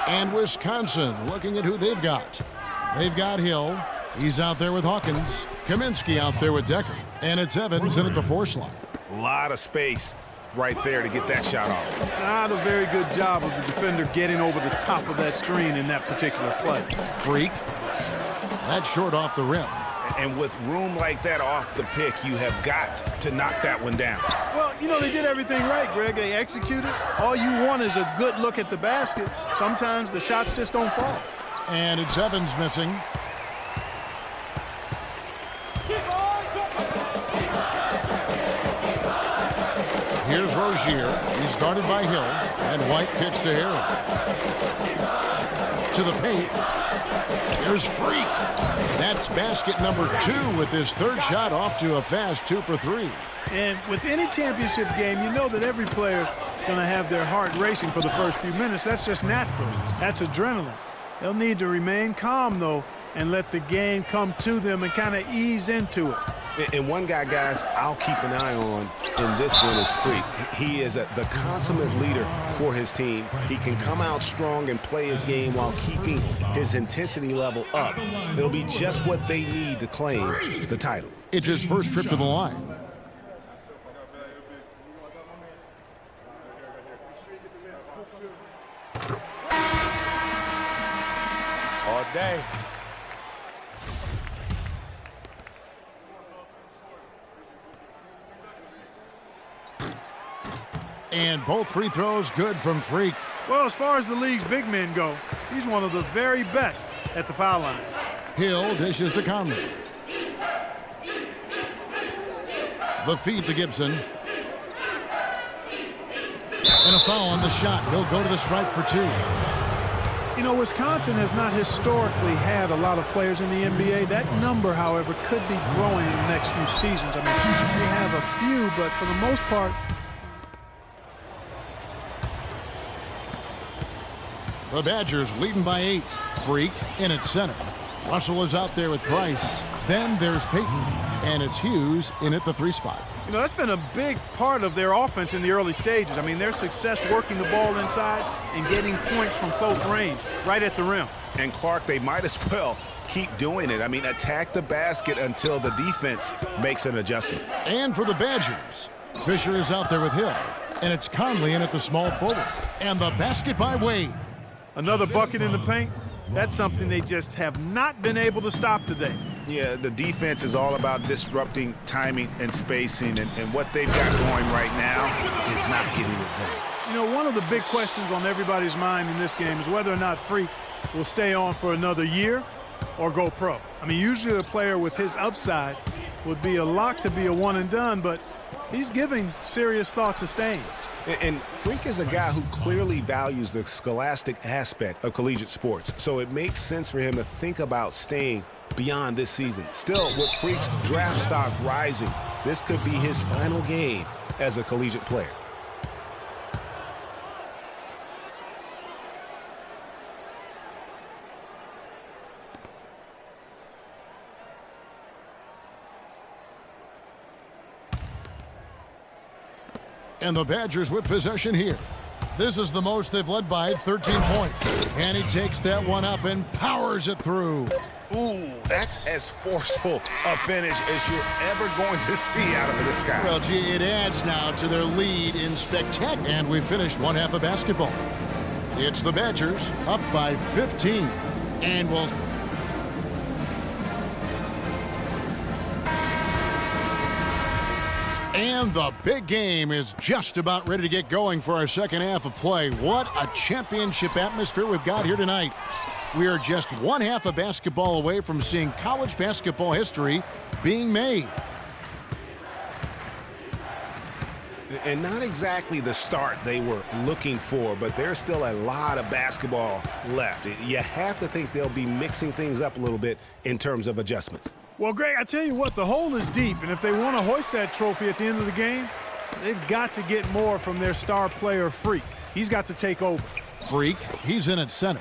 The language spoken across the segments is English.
And Wisconsin looking at who they've got. They've got Hill. He's out there with Hawkins. Kaminsky out there with Decker. And it's Evans in at the 4 slot. A lot of space right there to get that shot off. Not a very good job of the defender getting over the top of that screen in that particular play. Freak. That's short off the rim. And with room like that off the pick, you have got to knock that one down. Well, you know, they did everything right, Greg. They executed. All you want is a good look at the basket. Sometimes the shots just don't fall. And it's Evans missing. Here's Rozier. He's guarded by Hill. And White kicks to Harrell. To the paint. Here's Freak. That's basket number 2 with his 3rd shot off to a fast 2 for 3. And with any championship game, you know that every player is going to have their heart racing for the first few minutes. That's just natural. That's adrenaline. They'll need to remain calm, though, and let the game come to them and kind of ease into it. And one guy, guys, I'll keep an eye on in this one is Freak. He is the consummate leader for his team. He can come out strong and play his game while keeping his intensity level up. It'll be just what they need to claim the title. It's his first trip to the line. All day. And both free throws good from Freak. Well, as far as the league's big men go, he's one of the very best at the foul line. Hill dishes to Conley. The feed to Gibson. And a foul on the shot. He'll go to the stripe for 2. You know, Wisconsin has not historically had a lot of players in the NBA. That number, however, could be growing in the next few seasons. I mean, they have a few, but for the most part, the Badgers leading by 8. Freak in at center. Russell is out there with Price. Then there's Payton. And it's Hughes in at the 3 spot. you know, that's been a big part of their offense in the early stages. I mean, their success working the ball inside and getting points from close range, right at the rim. And Clark, they might as well keep doing it. I mean, attack the basket until the defense makes an adjustment. And for the Badgers, Fisher is out there with Hill. And it's Conley in at the small forward. And the basket by Wade. Another bucket in the paint. That's something they just have not been able to stop today. Yeah, the defense is all about disrupting timing and spacing, and what they've got going right now is not getting it done. You know, one of the big questions on everybody's mind in this game is whether or not Freak will stay on for another year or go pro. I mean, usually a player with his upside would be a lock to be a one and done, but he's giving serious thought to staying. And Freak is a guy who clearly values the scholastic aspect of collegiate sports, so it makes sense for him to think about staying beyond this season. Still, with Freak's draft stock rising, this could be his final game as a collegiate player. And the Badgers with possession here. This is the most they've led by 13 points. And he takes that one up and powers it through. Ooh, that's as forceful a finish as you're ever going to see out of this guy. Well, gee, it adds now to their lead in spectacular. And we finished one half of basketball. It's the Badgers up by 15. And we'll... And the big game is just about ready to get going for our second half of play. What a championship atmosphere we've got here tonight. We are just one half of basketball away from seeing college basketball history being made. And not exactly the start they were looking for, but there's still a lot of basketball left. You have to think they'll be mixing things up a little bit in terms of adjustments. Well, Greg, I tell you what, the hole is deep, and if they want to hoist that trophy at the end of the game, they've got to get more from their star player, Freak. He's got to take over. Freak, he's in at center.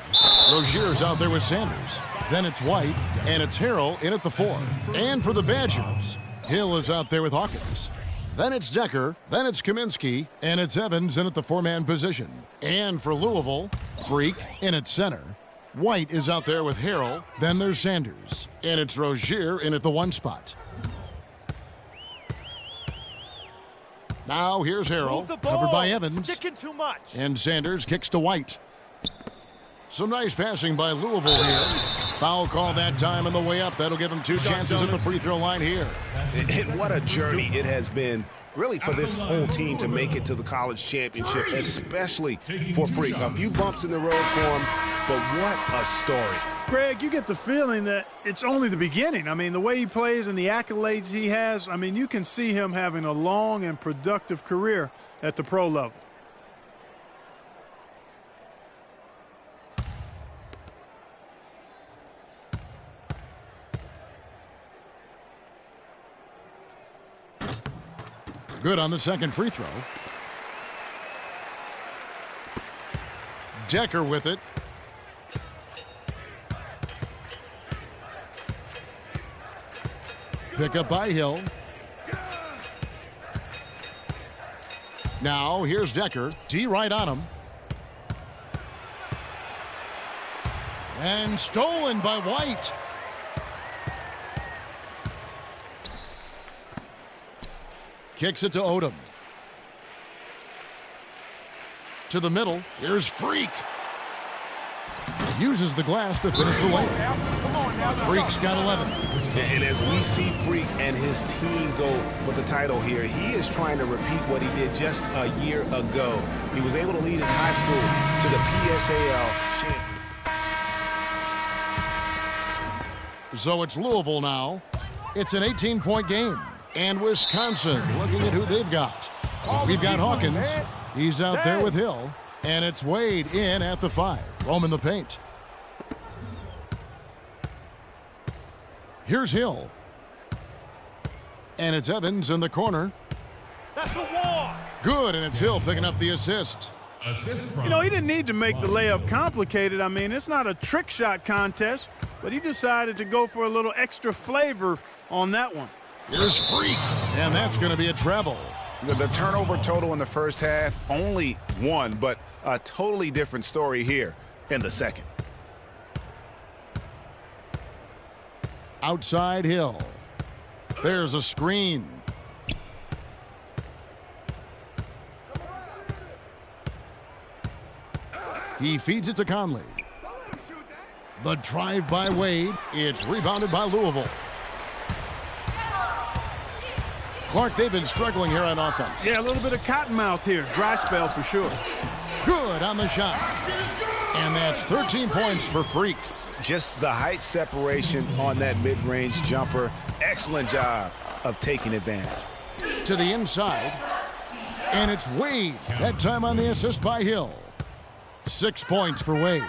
Rozier's out there with Sanders. Then it's White, and it's Harrell in at the 4. And for the Badgers, Hill is out there with Hawkins. Then it's Decker, then it's Kaminsky, and it's Evans in at the 4-man position. And for Louisville, Freak in at center. White is out there with Harrell. Then there's Sanders. And it's Rozier in at the 1 spot. Now here's Harrell, covered by Evans. Sticking too much. And Sanders kicks to White. Some nice passing by Louisville here. Foul call that time on the way up. That'll give him 2 chances at the free throw line here. And what a journey it has been, really, for this whole team to make it to the college championship, especially for Freak. A few bumps in the road for him, but what a story. Greg, you get the feeling that it's only the beginning. I mean, the way he plays and the accolades he has, I mean, you can see him having a long and productive career at the pro level. Good on the second free throw. Decker with it. Pick up by Hill. Now here's Decker. D right on him. And stolen by White. Kicks it to Odom. To the middle. Here's Freak. Uses the glass to finish the lane. Freak's got 11. And as we see Freak and his team go for the title here, he is trying to repeat what he did just a year ago. He was able to lead his high school to the PSAL championship. So it's Louisville now. It's an 18-point game. And Wisconsin looking at who they've got. We've got Hawkins. He's out there with Hill. And it's Wade in at the 5. Roam in the paint. Here's Hill. And it's Evans in the corner. That's a walk. Good, and it's Hill picking up the assist. You know, he didn't need to make the layup complicated. I mean, it's not a trick shot contest, but he decided to go for a little extra flavor on that one. Here's Freak, and that's going to be a treble. The turnover total in the first half, only 1, but a totally different story here in the second. Outside Hill. There's a screen. He feeds it to Conley. The drive by Wade. It's rebounded by Louisville. Clark, they've been struggling here on offense. Yeah, a little bit of cottonmouth here. Dry spell for sure. Good on the shot. And that's 13 points for Freak. Just the height separation on that mid-range jumper. Excellent job of taking advantage. To the inside. And it's Wade. That time on the assist by Hill. 6 points for Wade.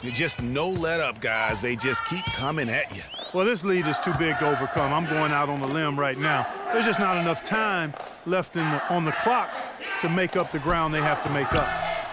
Just no let up, guys. They just keep coming at you. Well, this lead is too big to overcome. I'm going out on the limb right now. There's just not enough time left on the clock to make up the ground they have to make up.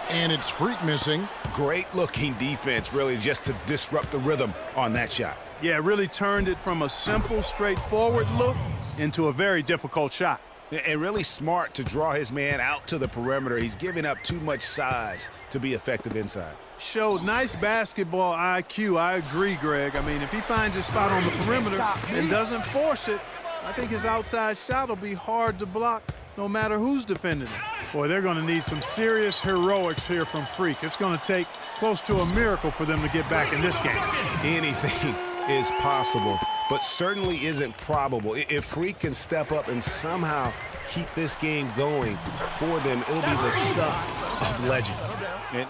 And it's Freak missing. Great looking defense, really, just to disrupt the rhythm on that shot. Yeah, really turned it from a simple, straightforward look into a very difficult shot. And really smart to draw his man out to the perimeter. He's giving up too much size to be effective inside. Showed nice basketball IQ. I agree, Greg. I mean, if he finds his spot on the perimeter and doesn't force it, I think his outside shot will be hard to block no matter who's defending it. Boy, they're going to need some serious heroics here from Freak. It's going to take close to a miracle for them to get back in this game. Anything is possible, but certainly isn't probable. If Freak can step up and somehow keep this game going for them, it'll be the stuff of legends.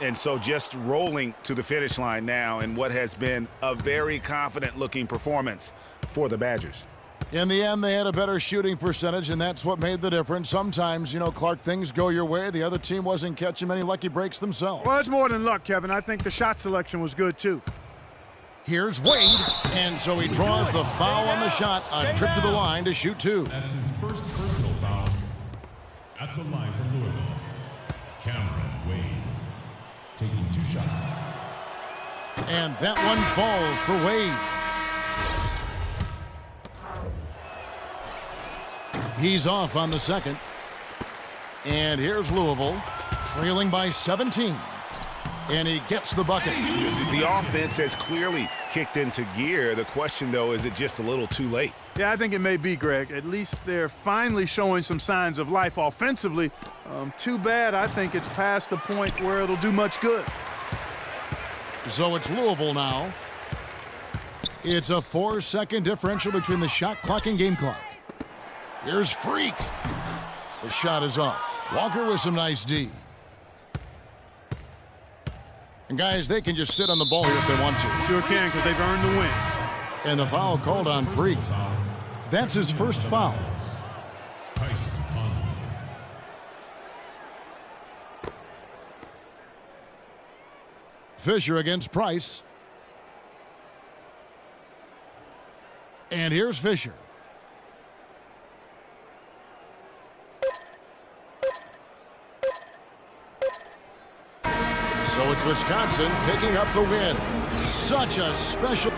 And so just rolling to the finish line now in what has been a very confident-looking performance for the Badgers. In the end, they had a better shooting percentage, and that's what made the difference. Sometimes, you know, Clark, things go your way. The other team wasn't catching many lucky breaks themselves. Well, it's more than luck, Kevin. I think the shot selection was good, too. Here's Wade, and so he draws the foul on the shot, a trip to the line to shoot 2. That's his first personal foul at the line for Louisville. Cameron Wade taking 2 shots. And that one falls for Wade. He's off on the second. And here's Louisville, trailing by 17. And he gets the bucket. The offense has clearly kicked into gear. The question, though, is it just a little too late? Yeah, I think it may be, Greg. At least they're finally showing some signs of life offensively. Too bad I think it's past the point where it'll do much good. So it's Louisville now. It's a 4-second differential between the shot clock and game clock. Here's Freak. The shot is off. Walker with some nice D. And guys, they can just sit on the ball here if they want to. Sure can, because they've earned the win. And the foul called on Freak. That's his first foul. Fisher against Price. And here's Fisher. So it's Wisconsin picking up the win. Such a special...